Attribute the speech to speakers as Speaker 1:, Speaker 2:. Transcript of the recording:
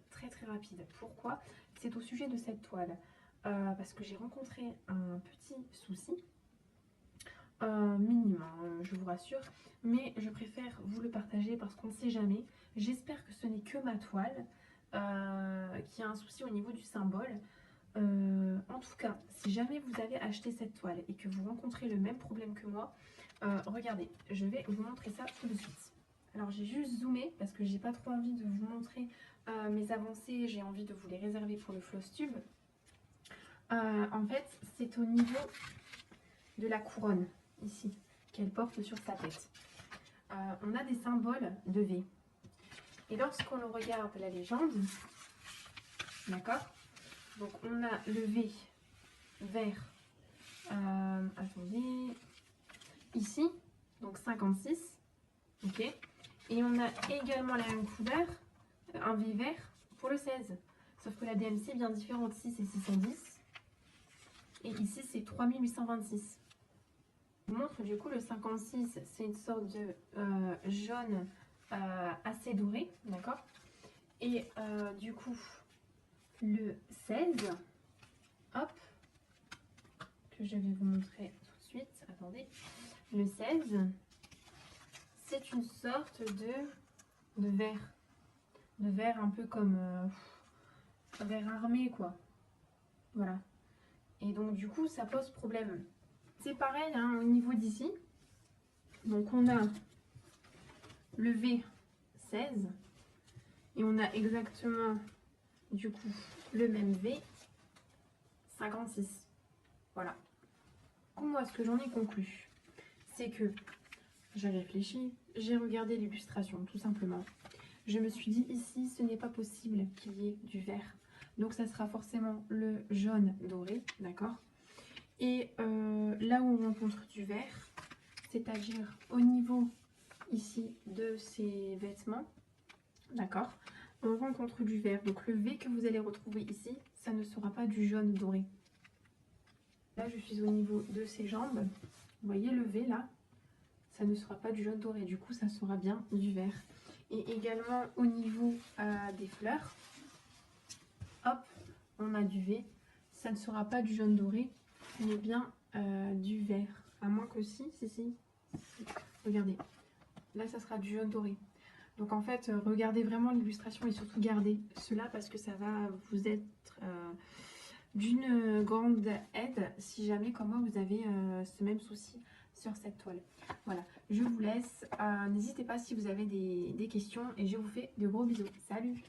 Speaker 1: Très très rapide. Pourquoi? C'est au sujet de cette toile. Parce que j'ai rencontré un petit souci, minime, hein, je vous rassure, mais je préfère vous le partager parce qu'on ne sait jamais. J'espère que ce n'est que ma toile qui a un souci au niveau du symbole. En tout cas, si jamais vous avez acheté cette toile et que vous rencontrez le même problème que moi, regardez, je vais vous montrer ça tout de suite. Alors j'ai juste zoomé parce que j'ai pas trop envie de vous montrer mes avancées, j'ai envie de vous les réserver pour le floss tube. En fait, c'est au niveau de la couronne, ici, qu'elle porte sur sa tête. On a des symboles de V. Et lorsqu'on regarde la légende, d'accord? Donc on a le V vert, attendez, ici, donc 56, ok? Et on a également la même couleur, un V vert pour le 16. Sauf que la DMC est bien différente, ici c'est 610. Et ici c'est 3826. Je vous montre du coup le 56, c'est une sorte de jaune assez doré, d'accord? Et du coup, le 16, hop, que je vais vous montrer tout de suite, attendez. Le 16, c'est une sorte de vert un peu comme vert armé quoi, voilà. Et donc du coup ça pose problème. C'est pareil hein, au niveau d'ici, donc on a le V16 et on a exactement du coup le même V56, voilà. Moi ce que j'en ai conclu, c'est que j'ai réfléchi, j'ai regardé l'illustration tout simplement. Je me suis dit ici, ce n'est pas possible qu'il y ait du vert. Donc ça sera forcément le jaune doré, d'accord? Et là où on rencontre du vert, c'est-à-dire au niveau ici de ces vêtements, d'accord? On rencontre du vert. Donc le V que vous allez retrouver ici, ça ne sera pas du jaune doré. Là, je suis au niveau de ses jambes. Vous voyez le V là? Ça ne sera pas du jaune doré. Du coup, ça sera bien du vert. Et également au niveau des fleurs, hop, on a du V. Ça ne sera pas du jaune doré, mais bien du vert. À moins que si. Regardez, là ça sera du jaune doré. Donc en fait, regardez vraiment l'illustration et surtout gardez cela parce que ça va vous être d'une grande aide si jamais comme moi vous avez ce même souci sur cette toile. Voilà, je vous laisse. N'hésitez pas si vous avez des questions et je vous fais de gros bisous. Salut!